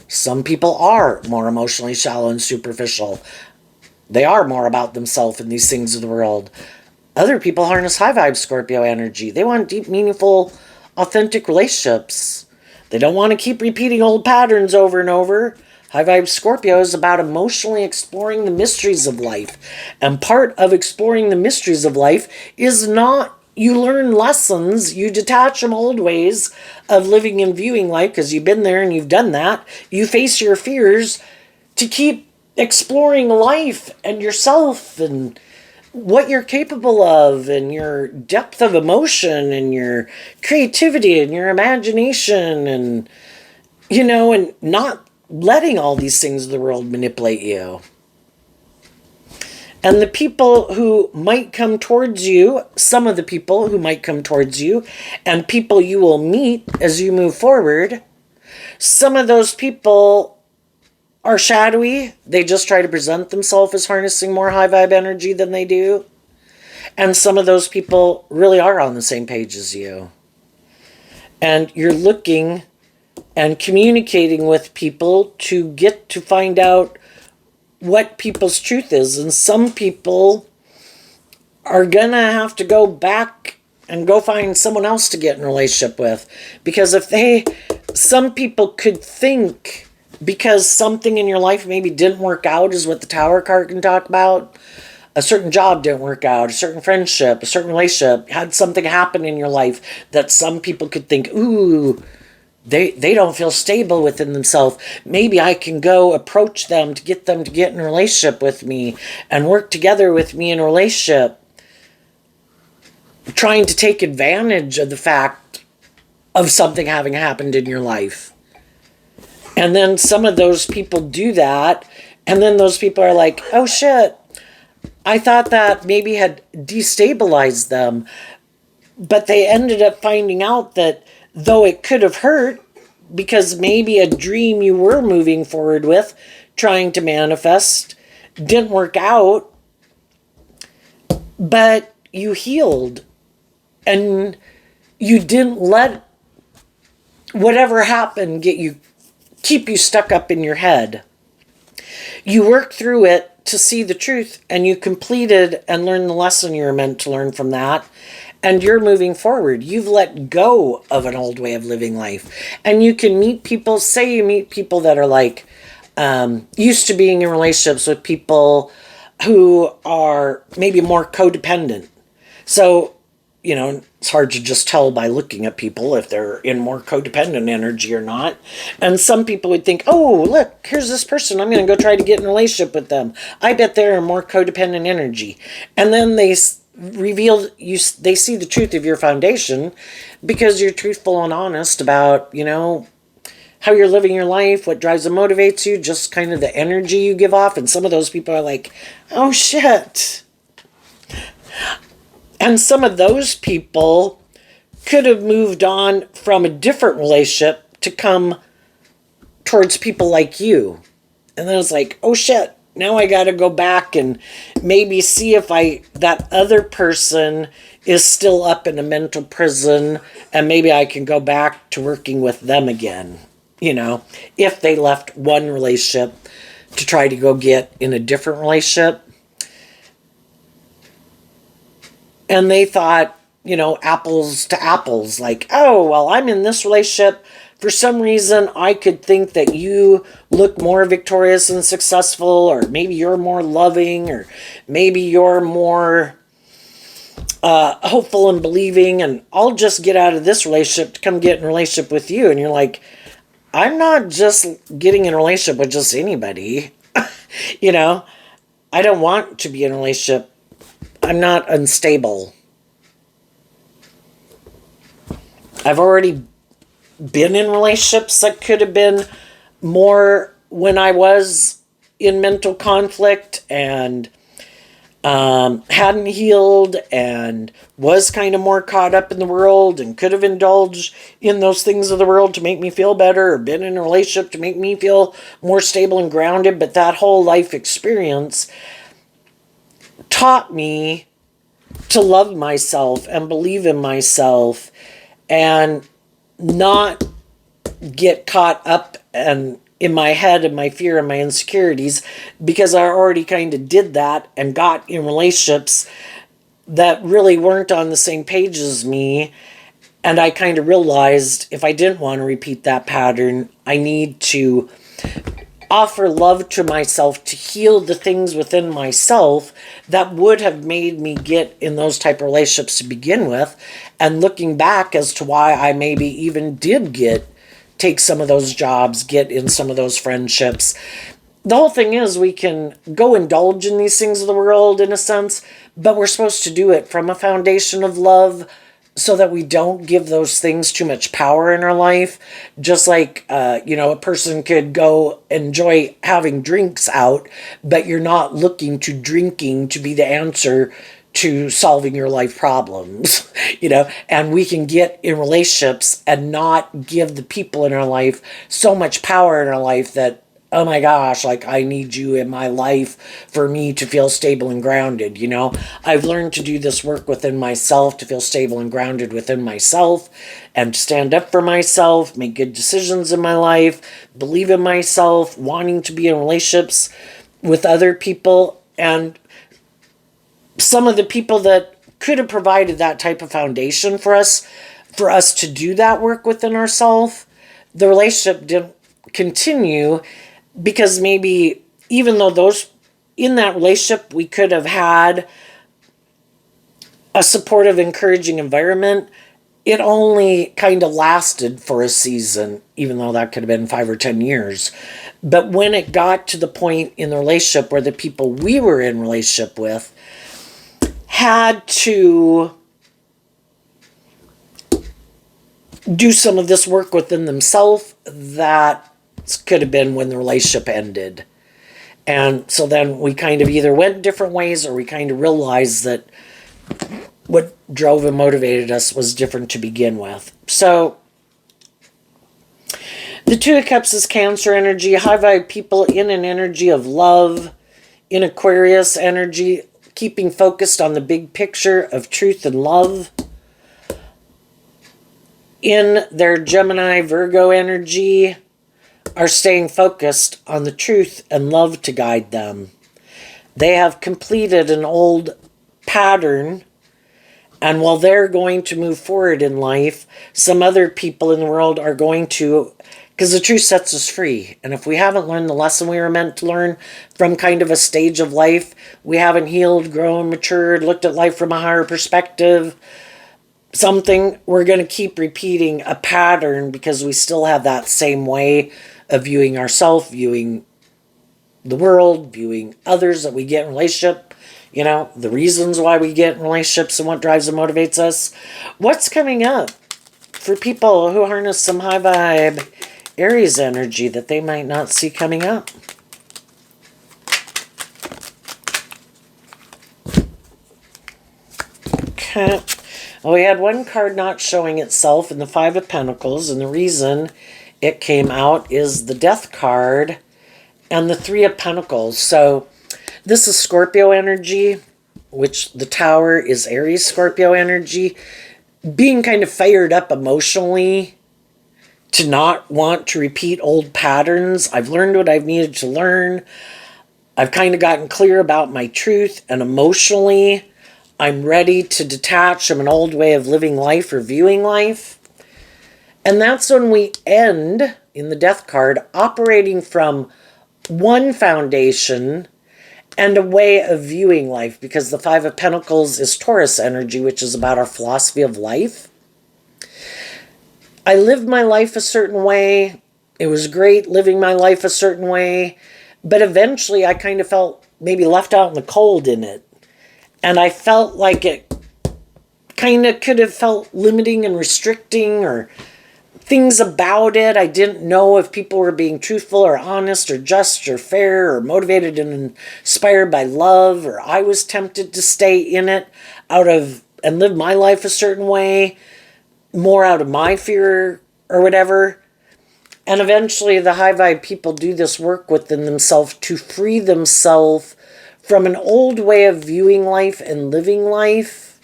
Some people are more emotionally shallow and superficial. They are more about themselves and these things of the world. Other people harness high vibe Scorpio energy. They want deep, meaningful, authentic relationships. They don't want to keep repeating old patterns over and over. High vibe Scorpio is about emotionally exploring the mysteries of life. And part of exploring the mysteries of life is not you learn lessons, you detach from old ways of living and viewing life because you've been there and you've done that. You face your fears to keep exploring life and yourself and what you're capable of and your depth of emotion and your creativity and your imagination and, and not letting all these things of the world manipulate you. And the people who might come towards you, some of the people who might come towards you, and people you will meet as you move forward, some of those people are shadowy. They just try to present themselves as harnessing more high vibe energy than they do. And some of those people really are on the same page as you. And you're looking and communicating with people to get to find out what people's truth is. And some people are going to have to go back and go find someone else to get in a relationship with. Because some people could think because something in your life maybe didn't work out, is what the Tower card can talk about. A certain job didn't work out, a certain friendship, a certain relationship, had something happen in your life that some people could think, ooh, they don't feel stable within themselves. Maybe I can go approach them to get in a relationship with me and work together with me in a relationship, trying to take advantage of the fact of something having happened in your life. And then some of those people do that, and then those people are like, oh shit, I thought that maybe had destabilized them, but they ended up finding out that though it could have hurt, because maybe a dream you were moving forward with, trying to manifest, didn't work out, but you healed, and you didn't let whatever happened keep you stuck up in your head. You worked through it to see the truth, and you completed and learned the lesson you were meant to learn from that. and you're moving forward. You've let go of an old way of living life. And you can meet people, say you meet people that are like, used to being in relationships with people who are maybe more codependent. So, you know, it's hard to just tell by looking at people if they're in more codependent energy or not. And some people would think, oh, look, here's this person. I'm going to go try to get in a relationship with them. I bet they're in more codependent energy. And then they they see the truth of your foundation because you're truthful and honest about, you know, how you're living your life, what drives and motivates you, just kind of the energy you give off. And some of those people are like, oh, shit. And some of those people could have moved on from a different relationship to come towards people like you. And then it's like, oh, shit. Now I got to go back and maybe see if that other person is still up in a mental prison, and maybe I can go back to working with them again. You know, if they left one relationship to try to go get in a different relationship. And they thought, you know, apples to apples, like, oh, well, I'm in this relationship. For some reason, I could think that you look more victorious and successful, or maybe you're more loving, or maybe you're more hopeful and believing, and I'll just get out of this relationship to come get in a relationship with you. And you're like, I'm not just getting in a relationship with just anybody. You know, I don't want to be in a relationship. I'm not unstable. I've already been in relationships that could have been more when I was in mental conflict and hadn't healed and was kind of more caught up in the world and could have indulged in those things of the world to make me feel better, or been in a relationship to make me feel more stable and grounded. But that whole life experience taught me to love myself and believe in myself and not get caught up and in my head and my fear and my insecurities, because I already kind of did that and got in relationships that really weren't on the same page as me. And I kind of realized if I didn't want to repeat that pattern, I need to offer love to myself to heal the things within myself that would have made me get in those type of relationships to begin with. And looking back as to why I maybe even did take some of those jobs, get in some of those friendships. The whole thing is we can go indulge in these things of the world in a sense, but we're supposed to do it from a foundation of love so that we don't give those things too much power in our life. Just like, you know, a person could go enjoy having drinks out, but you're not looking to drinking to be the answer to solving your life problems, you know. And we can get in relationships and not give the people in our life so much power in our life that, oh my gosh, like I need you in my life for me to feel stable and grounded, you know. I've learned to do this work within myself to feel stable and grounded within myself and stand up for myself, make good decisions in my life, believe in myself, wanting to be in relationships with other people. And some of the people that could have provided that type of foundation for us to do that work within ourselves, the relationship didn't continue because maybe even though those in that relationship we could have had a supportive, encouraging environment, it only kind of lasted for a season, even though that could have been 5 or 10 years. But when it got to the point in the relationship where the people we were in relationship with had to do some of this work within themselves, that could have been when the relationship ended. And so then we kind of either went different ways, or we kind of realized that what drove and motivated us was different to begin with. So the Two of Cups is Cancer energy, high vibe people in an energy of love, in Aquarius energy, keeping focused on the big picture of truth and love. In their Gemini, Virgo energy, are staying focused on the truth and love to guide them. They have completed an old pattern And while they're going to move forward in life, some other people in the world are going to, because the truth sets us free. And if we haven't learned the lesson we were meant to learn from kind of a stage of life, we haven't healed, grown, matured, looked at life from a higher perspective, something, we're going to keep repeating a pattern because we still have that same way of viewing ourselves, viewing the world, viewing others that we get in relationship, you know, the reasons why we get in relationships and what drives and motivates us. What's coming up for people who harness some high vibe Aries energy that they might not see coming up? Okay. Well, we had one card not showing itself in the Five of Pentacles, and the reason it came out is the Death card and the Three of Pentacles. So this is Scorpio energy, which the Tower is Aries Scorpio energy. Being kind of fired up emotionally to not want to repeat old patterns. I've learned what I've needed to learn. I've kind of gotten clear about my truth, and emotionally, I'm ready to detach from an old way of living life or viewing life. And that's when we end, in the Death card, operating from one foundation and a way of viewing life, because the Five of Pentacles is Taurus energy, which is about our philosophy of life. I lived my life a certain way. It was great living my life a certain way, but eventually I kind of felt maybe left out in the cold in it. And I felt like it kind of could have felt limiting and restricting, or things about it. I didn't know if people were being truthful or honest or just or fair or motivated and inspired by love, or I was tempted to stay in it and live my life a certain way, more out of my fear or whatever. And eventually the high vibe people do this work within themselves to free themselves from an old way of viewing life and living life.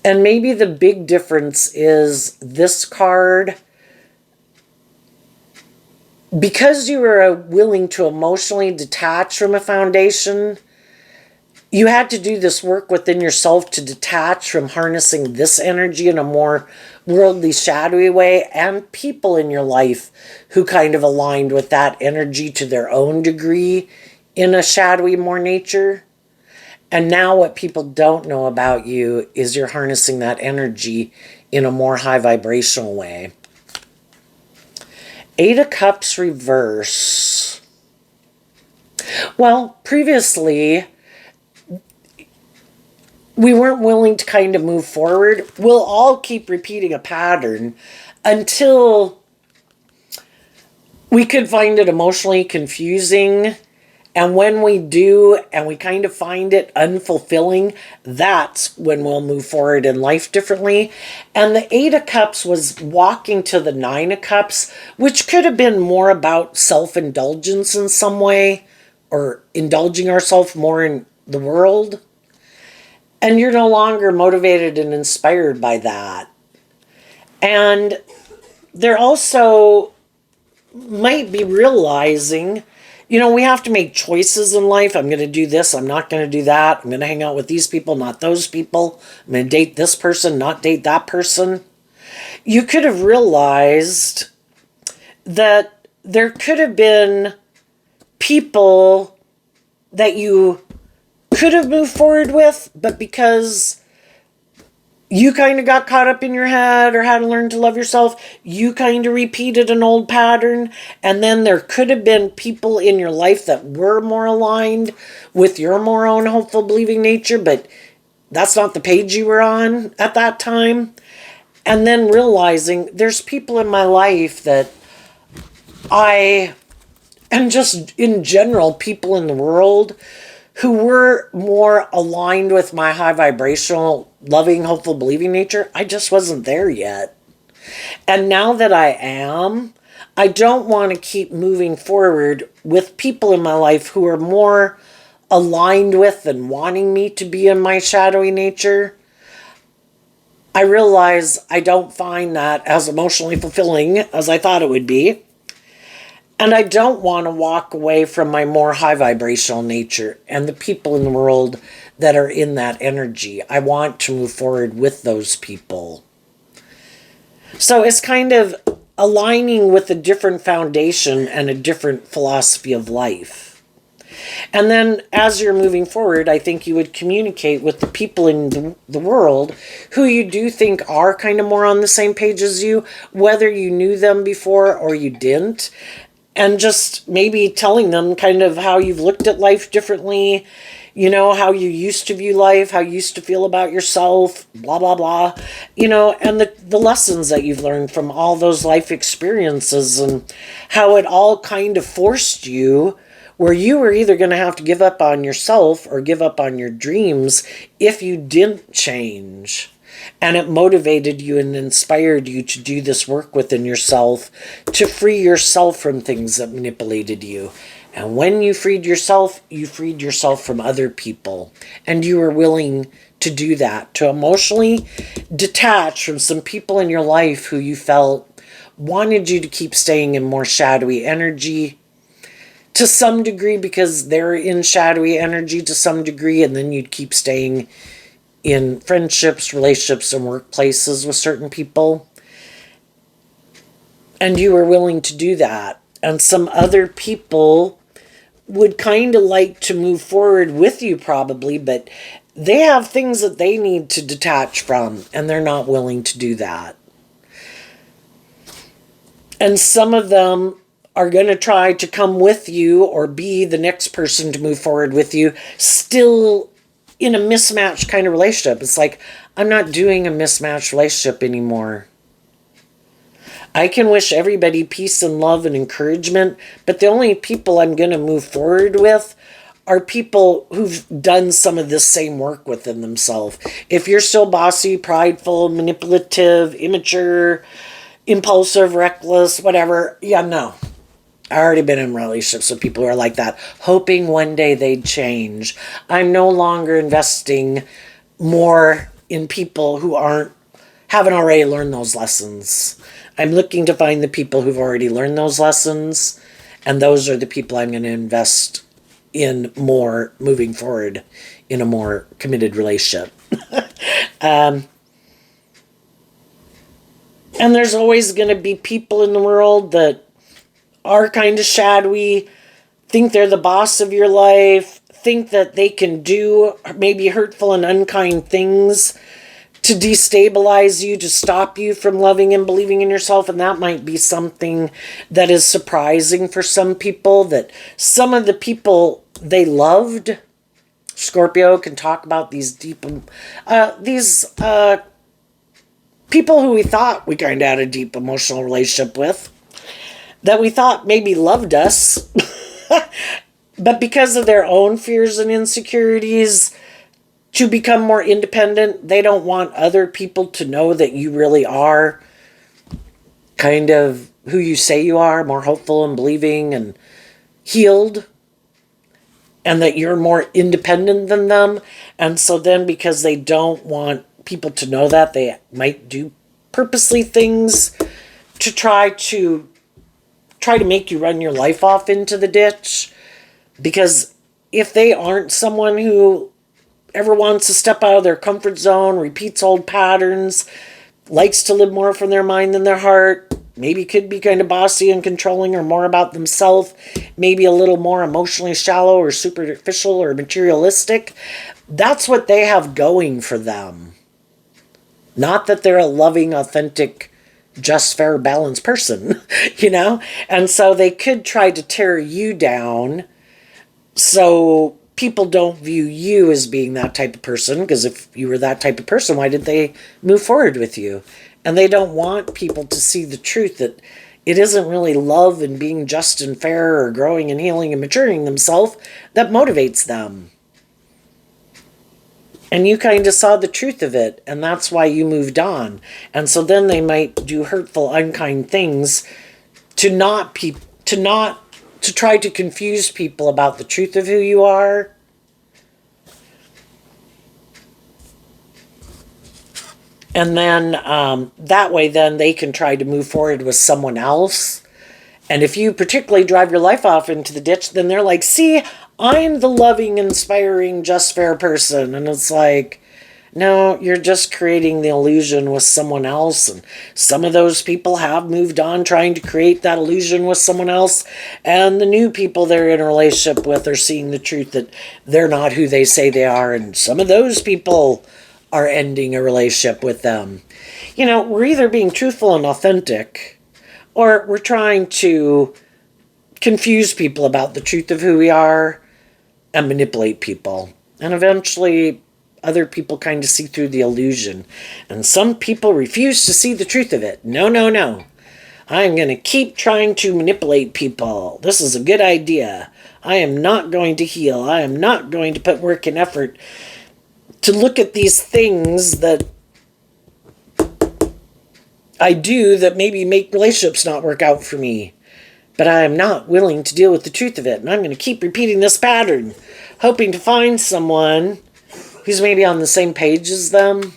And maybe the big difference is this card. Because you were willing to emotionally detach from a foundation, you had to do this work within yourself to detach from harnessing this energy in a more worldly, shadowy way, and people in your life who kind of aligned with that energy to their own degree in a shadowy, more nature. And now what people don't know about you is you're harnessing that energy in a more high vibrational way. Eight of Cups reverse. Well, previously, we weren't willing to kind of move forward. We'll all keep repeating a pattern until we could find it emotionally confusing. And when we do, and we kind of find it unfulfilling, that's when we'll move forward in life differently. And the Eight of Cups was walking to the Nine of Cups, which could have been more about self-indulgence in some way, or indulging ourselves more in the world. And you're no longer motivated and inspired by that. And they're also might be realizing, you know, we have to make choices in life. I'm going to do this. I'm not going to do that. I'm going to hang out with these people, not those people. I'm going to date this person, not date that person. You could have realized that there could have been people that you could have moved forward with, but because you kind of got caught up in your head or had to learn to love yourself, you kind of repeated an old pattern. And then there could have been people in your life that were more aligned with your more own hopeful, believing nature, but that's not the page you were on at that time. And then realizing there's people in my life that and just in general, people in the world who were more aligned with my high vibrational, loving, hopeful, believing nature. I just wasn't there yet. And now that I am, I don't want to keep moving forward with people in my life who are more aligned with and wanting me to be in my shadowy nature. I realize I don't find that as emotionally fulfilling as I thought it would be. And I don't want to walk away from my more high vibrational nature and the people in the world that are in that energy. I want to move forward with those people. So it's kind of aligning with a different foundation and a different philosophy of life. And then as you're moving forward, I think you would communicate with the people in the world who you do think are kind of more on the same page as you, whether you knew them before or you didn't. And just maybe telling them kind of how you've looked at life differently, you know, how you used to view life, how you used to feel about yourself, blah, blah, blah, you know, and the lessons that you've learned from all those life experiences and how it all kind of forced you where you were either going to have to give up on yourself or give up on your dreams if you didn't change. And it motivated you and inspired you to do this work within yourself, to free yourself from things that manipulated you. And when you freed yourself from other people. And you were willing to do that, to emotionally detach from some people in your life who you felt wanted you to keep staying in more shadowy energy, to some degree because they're in shadowy energy to some degree, and then you'd keep staying in friendships, relationships, and workplaces with certain people. And you were willing to do that. And some other people would kind of like to move forward with you probably, but they have things that they need to detach from, and they're not willing to do that. And some of them are going to try to come with you or be the next person to move forward with you, still in a mismatched kind of relationship. It's like, I'm not doing a mismatched relationship anymore. I can wish everybody peace and love and encouragement, but the only people I'm going to move forward with are people who've done some of this same work within themselves. If you're still bossy, prideful, manipulative, immature, impulsive, reckless, whatever, yeah, no. I already been in relationships with people who are like that, hoping one day they'd change. I'm no longer investing more in people who haven't already learned those lessons. I'm looking to find the people who've already learned those lessons, and those are the people I'm going to invest in more moving forward in a more committed relationship. And there's always going to be people in the world that are kind of shadowy, think they're the boss of your life, think that they can do maybe hurtful and unkind things to destabilize you, to stop you from loving and believing in yourself. And that might be something that is surprising for some people, that some of the people they loved, Scorpio can talk about these people who we thought we kind of had a deep emotional relationship with, that we thought maybe loved us, but because of their own fears and insecurities, to become more independent, they don't want other people to know that you really are kind of who you say you are, more hopeful and believing and healed, and that you're more independent than them. And so then because they don't want people to know that, they might do purposely things to try to make you run your life off into the ditch. Because if they aren't someone who ever wants to step out of their comfort zone, repeats old patterns, likes to live more from their mind than their heart, maybe could be kind of bossy and controlling or more about themselves, maybe a little more emotionally shallow or superficial or materialistic, that's what they have going for them. Not that they're a loving, authentic, just, fair, balanced person, you know? And so they could try to tear you down so people don't view you as being that type of person, because if you were that type of person, why did they move forward with you? And they don't want people to see the truth that it isn't really love and being just and fair or growing and healing and maturing themselves that motivates them. And you kind of saw the truth of it, and that's why you moved on. And so then they might do hurtful, unkind things to try to confuse people about the truth of who you are. And then that way then they can try to move forward with someone else And if you particularly drive your life off into the ditch, then they're like, see, I'm the loving, inspiring, just, fair person. And it's like, no, you're just creating the illusion with someone else. And some of those people have moved on trying to create that illusion with someone else. And the new people they're in a relationship with are seeing the truth that they're not who they say they are. And some of those people are ending a relationship with them. You know, we're either being truthful and authentic, or we're trying to confuse people about the truth of who we are and manipulate people. And eventually other people kind of see through the illusion. And some people refuse to see the truth of it. No, no, no. I'm going to keep trying to manipulate people. This is a good idea. I am not going to heal. I am not going to put work and effort to look at these things that I do that maybe make relationships not work out for me. But I am not willing to deal with the truth of it. And I'm going to keep repeating this pattern, hoping to find someone who's maybe on the same page as them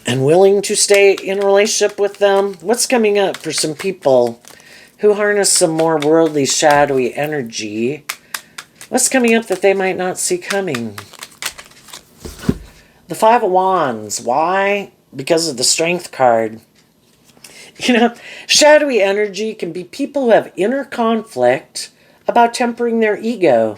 and willing to stay in a relationship with them. What's coming up for some people who harness some more worldly, shadowy energy? What's coming up that they might not see coming? The Five of Wands. Why? Because of the Strength card. You know, shadowy energy can be people who have inner conflict about tempering their ego.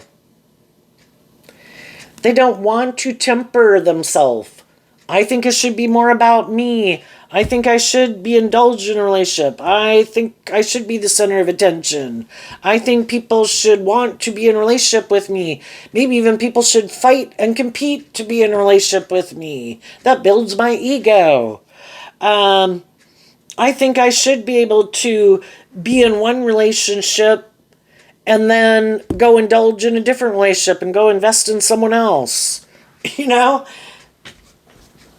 They don't want to temper themselves. I think it should be more about me. I think I should be indulged in a relationship. I think I should be the center of attention. I think people should want to be in a relationship with me. Maybe even people should fight and compete to be in a relationship with me. That builds my ego. I think I should be able to be in one relationship and then go indulge in a different relationship and go invest in someone else. You know?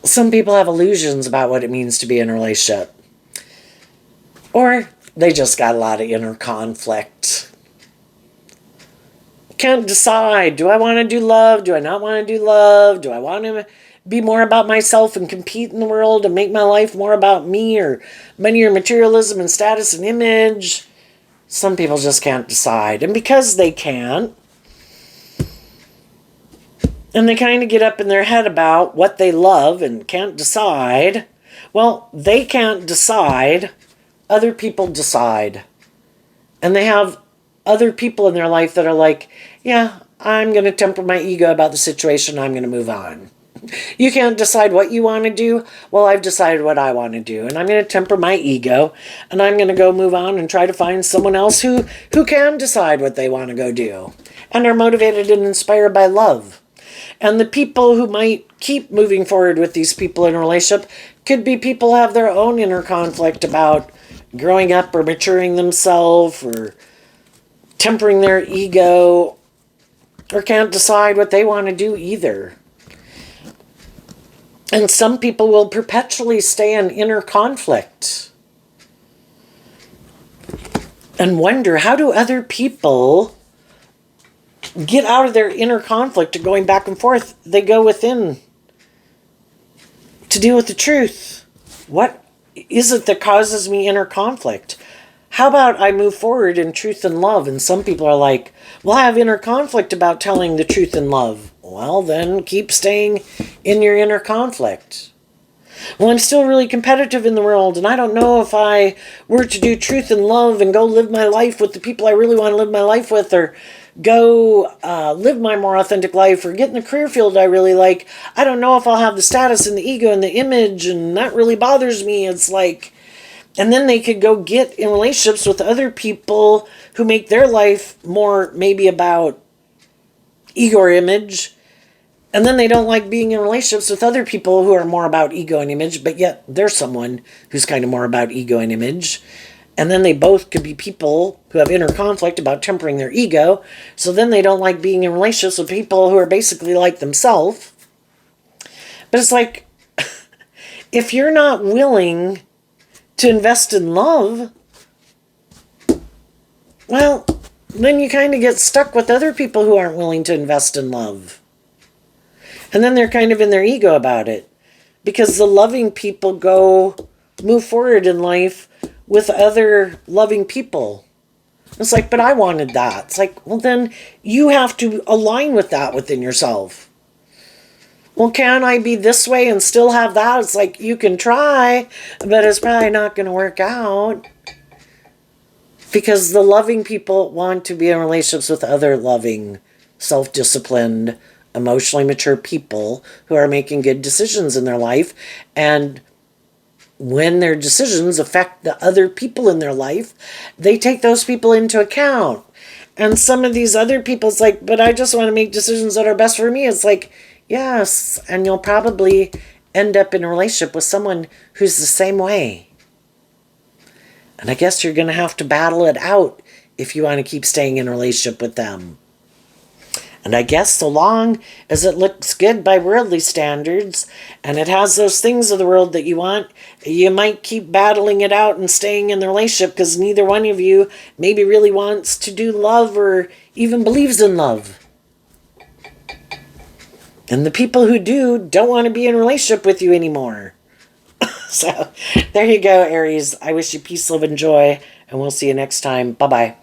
Some people have illusions about what it means to be in a relationship. Or they just got a lot of inner conflict. Can't decide. Do I want to do love? Do I not want to do love? Do I want to be more about myself and compete in the world and make my life more about me, or money or materialism and status and image? Some people just can't decide. And because they can't, and they kind of get up in their head about what they love and can't decide, well, they can't decide. Other people decide. And they have other people in their life that are like, yeah, I'm going to temper my ego about the situation. I'm going to move on. You can't decide what you want to do. Well, I've decided what I want to do, and I'm going to temper my ego, and I'm going to go move on and try to find someone else who can decide what they want to go do and are motivated and inspired by love. And the people who might keep moving forward with these people in a relationship could be people who have their own inner conflict about growing up or maturing themselves or tempering their ego, or can't decide what they want to do either. And some people will perpetually stay in inner conflict and wonder, how do other people get out of their inner conflict of going back and forth? They go within to deal with the truth. What is it that causes me inner conflict? How about I move forward in truth and love? And some people are like, well, I have inner conflict about telling the truth in love. Well, then keep staying in your inner conflict. Well, I'm still really competitive in the world, and I don't know if I were to do truth and love and go live my life with the people I really want to live my life with, or go live my more authentic life, or get in the career field I really like. I don't know if I'll have the status and the ego and the image, and that really bothers me. It's like, and then they could go get in relationships with other people who make their life more maybe about ego or image. And then they don't like being in relationships with other people who are more about ego and image, but yet they're someone who's kind of more about ego and image. And then they both could be people who have inner conflict about tempering their ego. So then they don't like being in relationships with people who are basically like themselves. But it's like, if you're not willing to invest in love, well, then you kind of get stuck with other people who aren't willing to invest in love. And then they're kind of in their ego about it. Because the loving people move forward in life with other loving people. It's like, but I wanted that. It's like, well, then you have to align with that within yourself. Well, can I be this way and still have that? It's like, you can try, but it's probably not going to work out. Because the loving people want to be in relationships with other loving, self-disciplined, emotionally mature people who are making good decisions in their life. And when their decisions affect the other people in their life, they take those people into account. And some of these other people, it's like, but I just want to make decisions that are best for me. It's like, yes, and you'll probably end up in a relationship with someone who's the same way. And I guess you're going to have to battle it out if you want to keep staying in a relationship with them. And I guess so long as it looks good by worldly standards and it has those things of the world that you want, you might keep battling it out and staying in the relationship because neither one of you maybe really wants to do love or even believes in love. And the people who do don't want to be in a relationship with you anymore. So there you go, Aries. I wish you peace, love, and joy, and we'll see you next time. Bye-bye.